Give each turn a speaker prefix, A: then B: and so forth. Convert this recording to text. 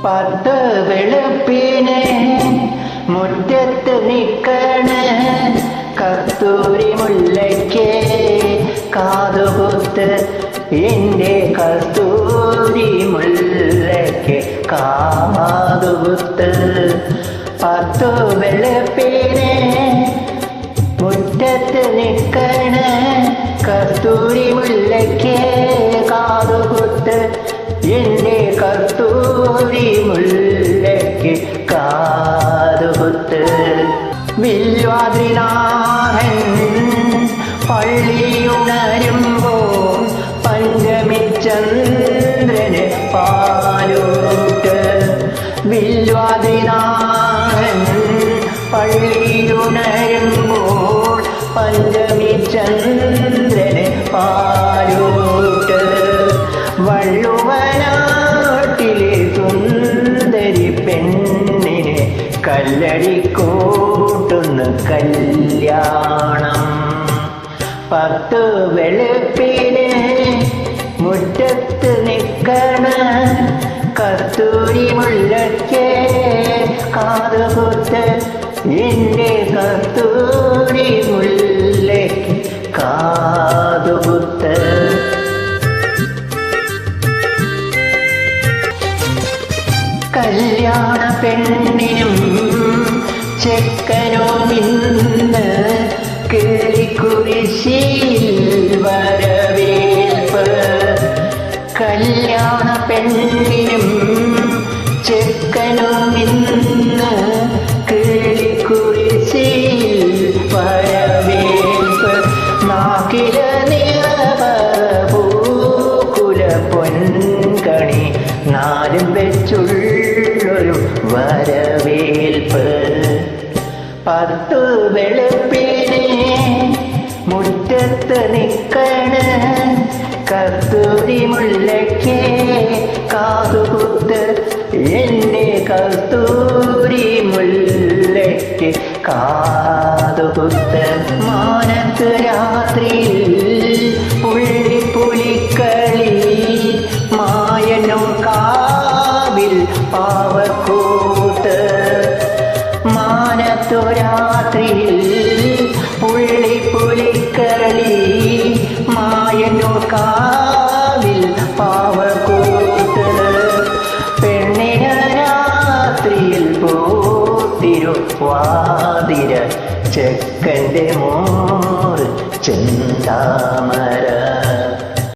A: പത്ത് വെളുപ്പിന് മുറ്റത്ത് നിക്കണ കസ്തൂരി മുല്ലയ്ക്ക് കാതുകുത്ത്, എൻ്റെ കസ്തൂരി മുല്ലയ്ക്ക് കാതുകുത്ത്. പത്ത് വെളുപ്പിന് മുറ്റത്ത് നിക്കണ കസ്തൂരി മുല്ലയ്ക്ക് കാതുകുത്ത്, എൻ്റെ കസ്തൂരി മുല്ലയ്ക്ക് കാതുകുത്ത്. വില്വാദ്രിനാഥൻ പള്ളിയുണരുമ്പോൾ പഞ്ചമിചന്ദ്രന് പാലൂട്ട്. വില്വാദ്രിനാഥൻ പള്ളിയുണരുമ്പോൾ പഞ്ചമിചന്ദ്രന് പാലൂട്ട്. വള്ളുവനാട്ടിലെ സുന്ദരി പെണ്ണിന് കല്ലടിക്കൂട്ടുന്ന കല്യാണം. പത്ത് വെളുപ്പിന് മുറ്റത്ത് നിക്കണ കസ്തൂരി മുല്ലയ്ക്ക് കാതുകുത്ത്, എൻ്റെ കസ്തൂരി മുല്ലയ്ക്ക് കാതുകുത്ത്. കല്യാണ പെണ്ണിനും ചെക്കനും ഇന്ന് കിളിക്കുരിശിയിൽ വരവേൽപ്പ്. കല്യാണ പെണ്ണിനും ചെക്കനും ഇന്ന് കിളിക്കുരിശിയിൽ വരവേൽപ്പ്. നാക്കില നിറപൂക്കുല പൊൻകണി നാലും വെച്ചുള്ളൊരു വരവേൽപ്പ്. പത്ത് വെളുപ്പിന് മുറ്റത്ത് നിക്കണ കസ്തൂരി മുല്ലയ്ക്ക് കാതുകുത്ത്, എൻ്റെ കസ്തൂരി മുല്ലയ്ക്ക് കാതുകുത്ത്. മാനത്ത് രാത്രിയിൽ പുള്ളിപ്പുലിക്കളി മായനും കാവിൽ പാവക്കൂത്ത്. മാനത്തു രാത്രിയിൽ പുള്ളിപ്പുലിക്കളി മായനു കാവിൽ പാവക്കൂത്ത്. പെണ്ണിന രാത്രിയിൽ പൂത്തിരുവാതിര ചെക്കൻ്റെ മോർ ചെന്താ